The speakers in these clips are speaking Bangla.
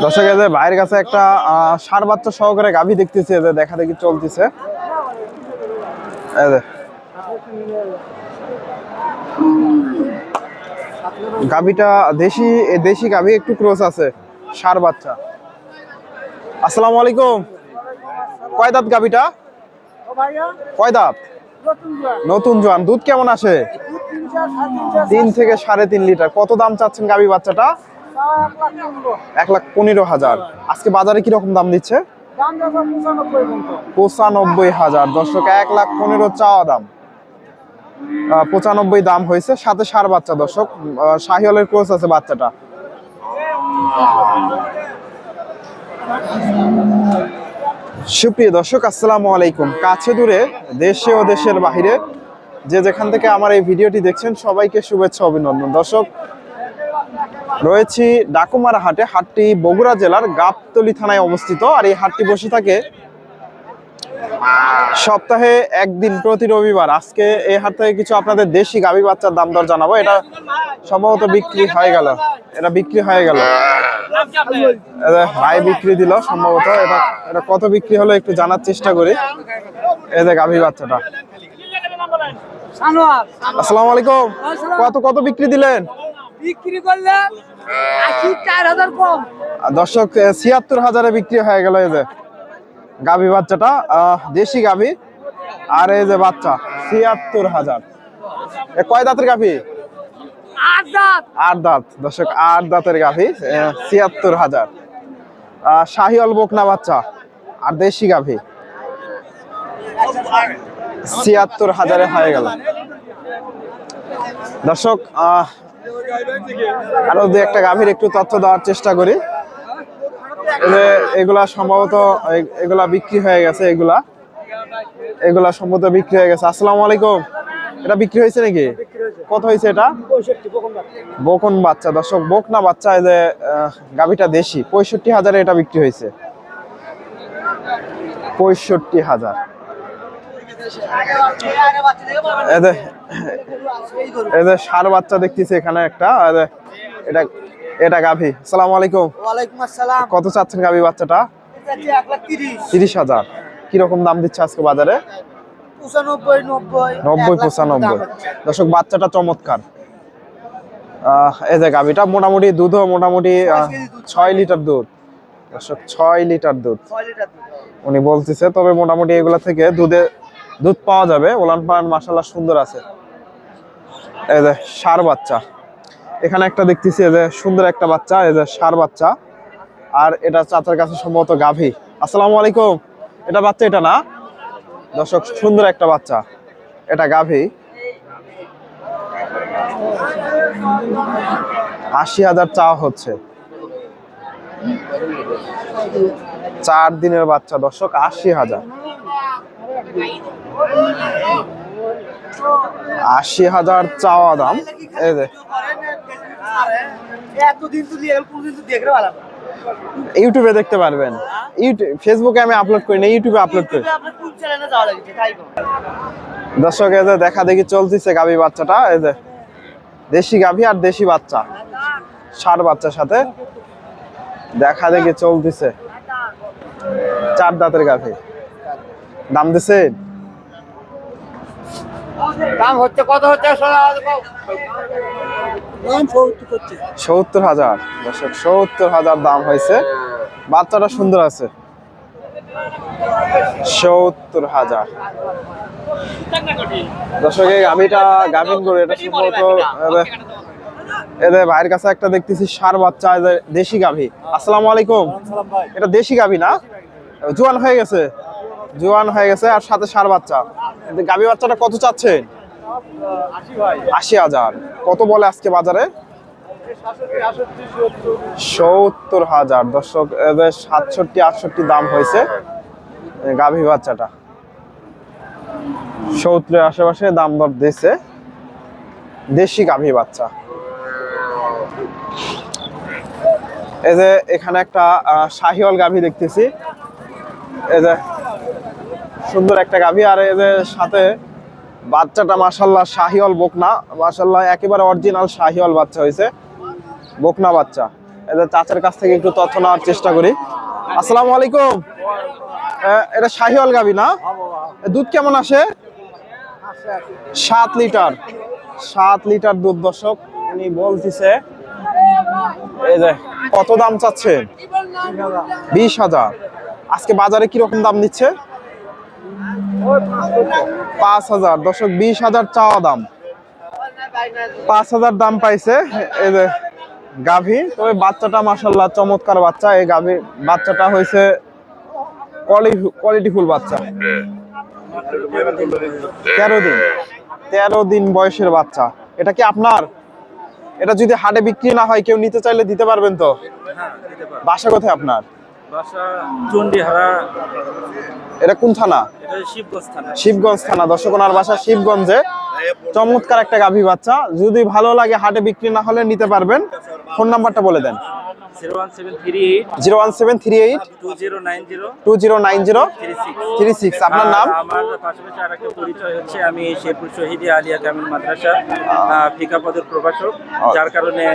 দর্শক এদের ভাইয়ের কাছে একটা ষাঁড় বাচ্চা সহকারে গাভী দেখতেছে, এদের দেখা দেখি চলতেছে। গাভীটা দেশি গাভী, একটু ক্রস আছে, ষাঁড় বাচ্চা। আসসালামু আলাইকুম। কয় দাঁত গাভীটা? কয় দাঁত? নতুন জোয়ান। দুধ কেমন আসে? 3 থেকে 3.5 লিটার। কত দাম চাচ্ছেন গাভী বাচ্চাটা? 1,15,000। আজকে বাজারে কিরকম দাম দিচ্ছে? 95,000। দর্শক 1,15,000 চাওয়া দাম, 95 দাম হয়েছে। সাথে ষাঁড় বাচ্চা। দর্শক শাহিওয়ালের ক্রস আছে বাচ্চাটা। সুপ্রিয় দর্শক, আসসালামু আলাইকুম। কাছে দূরে, দেশে ও দেশের বাহিরে যে যেখান থেকে আমার এই ভিডিওটি দেখছেন, সবাইকে শুভেচ্ছা অভিনন্দন। দর্শক, রয়েছি ডাকুমারা হাটে। হাটটি বগুড়া জেলার গাবতলী থানায় অবস্থিত। আর এই হাটটি বসে থাকে সপ্তাহে একদিন, প্রতি রবিবার। আজকে এই হাট থেকে কিছু আপনাদের দেশি গাভী বাচ্চার দাম দর জানাবো। এটা সম্ভবত বিক্রি হয়ে গেল, ভাই বিক্রি দিল সম্ভবত। এটা কত বিক্রি হলো একটু জানার চেষ্টা করি। এই যে গাভী বাচ্চাটা। আসসালামু আলাইকুম। কত বিক্রি দিলেন? বিক্রি করলে 4,000 কম। দর্শক 76,000-এ বিক্রি হয়ে গেল এই যে গাভী বাচ্চাটা, দেশি গাভী। আর এই যে বাচ্চা 76,000। কয় দাঁতের গাভী? 8 দাঁত। 8 দাঁত। দর্শক 8 দাঁতের গাভী, 76,000। শাহিওয়াল বকনা বাচ্চা আর দেশি গাভী 76,000-এ হয়ে গেল। দর্শক আরো দু একটা গাভীর একটু তথ্য দেওয়ার চেষ্টা করি। এগুলা সম্ভবত এগুলা বিক্রি হয়ে গেছে। এগুলা সম্ভবত বিক্রি হয়ে গেছে। আসসালামু আলাইকুম। এটা বিক্রি হয়েছে নাকি? কত হয়েছে এটা? বকন বাচ্চা। দর্শক বকনা বাচ্চা। এই যে গাভীটা দেশি, 65,000-এ এটা বিক্রি হয়েছে। 65,000। এদের ষাঁড় বাচ্চা দেখতেছি এখানে একটা। এটা গাভী। আসসালামু আলাইকুম। ওয়ালাইকুম আসসালাম। কত চাচ্ছেন গাভী বাচ্চাটা? 30,000। কিরকম দাম দিচ্ছে আজকে বাজারে? 90-95। দর্শক বাচ্চাটা চমৎকার। এই যে গাভীটা মোটামুটি দুধও মোটামুটি 6 লিটার দুধ। দর্শক 6 লিটার দুধ উনি বলতেছে। তবে মোটামুটি এগুলা থেকে দুধ পাওয়া যাবে। ওলান পালান মাশাআল্লাহ সুন্দর আছে। এই যে ষাঁড় বাচ্চা এখানে একটা দেখতেছি, এই যে সুন্দর একটা বাচ্চা, এই যে ষাঁড় বাচ্চা। আর এটা চাচার কাছে সম্ভবত গাভী। আসসালামু আলাইকুম। এটা বাচ্চা, এটা না? দর্শক সুন্দর একটা বাচ্চা, এটা গাভী। 80,000 চাওয়া হচ্ছে। 4 দিনের বাচ্চা। দর্শক 80,000। 80,000 চাওয়া দাম। এই যে ইউটিউবে দেখতে পারবেন। ফেসবুকে আমি আপলোড করি না, ইউটিউবে আপলোড করি। দর্শক এই যে দেখা দেখি চলতেছে গাভী বাচ্চাটা। এই যে দেশি গাভী আর দেশি বাচ্চা, ষাঁড় বাচ্চার সাথে দেখা দেখি চলতেছে। 4 দাঁতের গাভী। দাম দিছে? দাম হচ্ছে কত হচ্ছে? 70,000। দর্শক 70,000 দাম হয়েছে। বাচ্চাটা সুন্দর আছে। 70,000। দর্শক এই গাভীটা গাভীন গরু, এটা সম্ভবত এদের ভাইয়ের কাছে একটা দেখতেছি ষাঁড় বাচ্চা, দেশি গাভী। আসসালামু আলাইকুম। এটা দেশি গাভী না? জোয়ান হয়ে গেছে, আর সাথে ষাঁড় বাচ্চা। গাভী বাচ্চাটা কত চাচ্ছেন? 80,000। কত বলে আজকে বাজারে? 70,000। দর্শক 67-68 দাম হয়েছে গাভী বাচ্চাটা। 70-এর আশেপাশে দাম দর দিয়েছে দেশি গাভী বাচ্চা। এই যে এখানে একটা শাহিওয়াল গাভী দেখতেছি। এই যে সুন্দর একটা গাভী। আর এদের সাথে বাচ্চাটা মাশাআল্লাহ শাহিওয়াল বকনা, মাশাআল্লাহ একেবারে অরিজিনাল শাহিওয়াল বাচ্চা হয়েছে, বকনা বাচ্চা। এদের চাচার কাছ থেকে একটু তথ্য নেওয়ার চেষ্টা করি। আসসালামু আলাইকুম। এটা শাহিওয়াল গাবি না? দুধ কেমন আসে? 7 লিটার। 7 লিটার দুধ দর্শক উনি বলতেছে। এই যে কত দাম চাচ্ছে? 20,000। আজকে বাজারে কি রকম দাম দিচ্ছে? 5,000 দর্শক, 20,000 চাওয়া দাম, 5,000 দাম পাইছে। এই যে গাভী, তবে বাচ্চাটা মাশাআল্লাহ চমৎকার বাচ্চা। এই গাভী বাচ্চাটা হয়েছে কোয়ালিটিফুল বাচ্চা। 13 দিন বয়সের বাচ্চা। এটা কি আপনার? এটা যদি হাটে বিক্রি না হয় কেউ নিতে চাইলে দিতে পারবেন তো? বাসা কোথায় আপনার? বাসা চন্ডিহারা। এটা কোন থানা? এটা শিবগঞ্জ থানা। শিবগঞ্জ থানা দর্শক, ওনার বাসা শিবগঞ্জে। চমৎকার একটা গাভী বাচ্চা, যদি ভালো লাগে হাটে বিক্রি না হলে নিতে পারবেন। ফোন নাম্বারটা বলে দেন। 01738 2090 2090 36। আপনার নাম? আমার পাশাপাশি আরেকটা পরিচয় হচ্ছে, আমি শেরপুর শহীদে আলিয়া কামিল মাদ্রাসা ফিকা পদের প্রভাষক, যার কারণে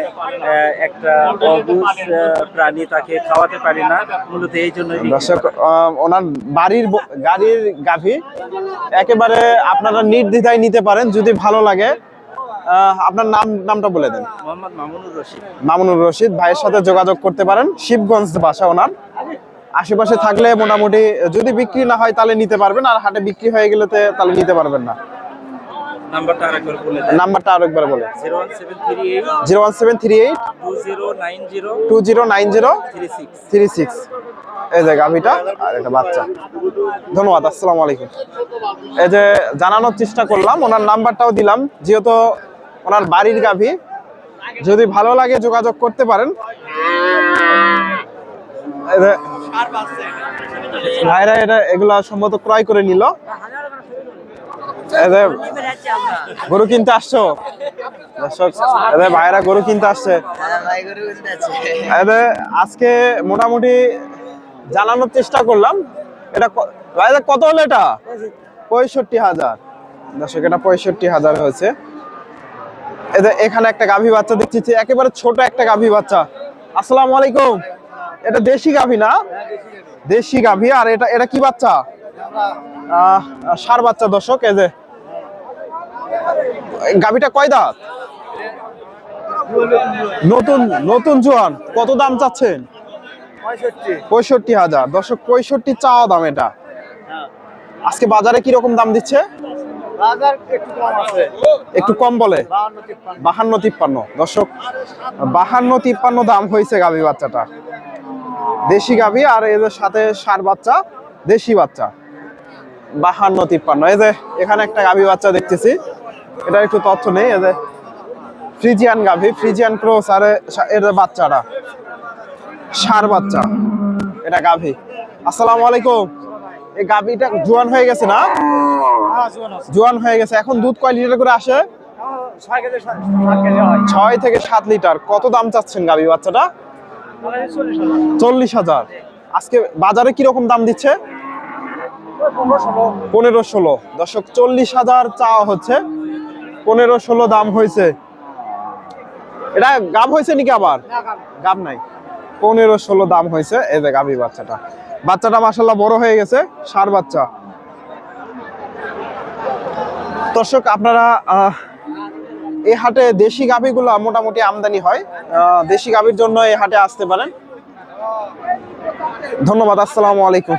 একটা অবুঝ প্রাণী তাকে খাওয়াতে পারি না, মূলত এই জন্য। দর্শক ওনার গাড়ির গাভী একেবারে আপনারা নির্দ্বিধায় নিতে পারেন যদি ভালো লাগে। আপনার নামটা বলে দেন। মোহাম্মদ মামুনুর রশিদ। মামুনুর রশিদ ভাইয়ের সাথে যোগাযোগ করতে পারেন। শিবগঞ্জ বাসা ওনার। আশেপাশে থাকলে মোটামুটি যদি বিক্রি না হয় তাহলে নিতে পারবেন, আর হাটে বিক্রি হয়ে গেলে তাহলে নিতে পারবেন না। নাম্বারটা আরেকবার বলে। 01738 2090 36। 36। এই যে গাভীটা আর এটা বাচ্চা। ধন্যবাদ, আসসালামু আলাইকুম। এই যে জানানোর চেষ্টা করলাম, ওনার নাম্বারটাও দিলাম, যেহেতু ওনার বাড়ির গাভী। যদি ভালো লাগে যোগাযোগ করতে পারেন। ভাইরা এগুলা সম্ভবত ক্রয় করে নিল। গরু কিনতে আসছো দর্শক? ভাইরা গরু কিনতে আসছে। আজকে মোটামুটি জানানোর চেষ্টা করলাম। এটা ভাইরা কত হলো? এটা 65,000 দর্শক, এটা 65,000 হয়েছে। এখানে একটা গাভী বাচ্চা দেখছি, একেবারে ছোট একটা গাভী বাচ্চা। আসসালামু আলাইকুম। এটা দেশি গাভী না? দেশি গাভী। আর এটা কি বাচ্চা? ষাঁড় বাচ্চা দর্শক। এই যে গাভীটা কয় দাঁত? নতুন জোয়ান। কত দাম চাচ্ছেন? 65,000 দর্শক, 65 চাওয়া দাম। এটা আজকে বাজারে কি রকম দাম দিচ্ছে? একটু কম বলে 52-53 দর্শক, 52-53 দাম হয়েছে গাভী বাচ্চাটা। দেশি গাভী, আর এদের সাথে ষাঁড় বাচ্চা, দেশি বাচ্চা। 52-53। এই যে এখানে একটা গাভী বাচ্চা দেখতেছি, এটা একটু তথ্য নেই। এই যে ফ্রিজিয়ান গাভী, ফ্রিজিয়ান ক্রস, আর এর বাচ্চাটা ষাঁড় বাচ্চা। এটা গাভী। আসসালামু আলাইকুম। এই গাভীটা জোয়ান হয়ে গেছে না? জোয়ান হয়ে গেছে। এখন দুধ কয় লিটার করে আসে? 6 থেকে 7 লিটার। কত দাম চাচ্ছেন গাভী বাচ্চাটা? 40,000। আজকে বাজারে কি রকম দাম দিচ্ছে? 15-16 দর্শক, 40,000 চাওয়া হচ্ছে, 15-16 দাম হয়েছে। এটা গাব হয়েছে নাকি? আবার গাব নাই, 15-16 দাম হয়েছে। এই যে গাভী বাচ্চাটা মাশাআল্লাহ বড় হয়ে গেছে, ষাঁড় বাচ্চা। দর্শক আপনারা এই হাটে দেশি গাভীগুলো মোটামুটি আমদানি হয়, দেশি গাভীর জন্য এই হাটে আসতে পারেন। ধন্যবাদ, আসসালামু আলাইকুম।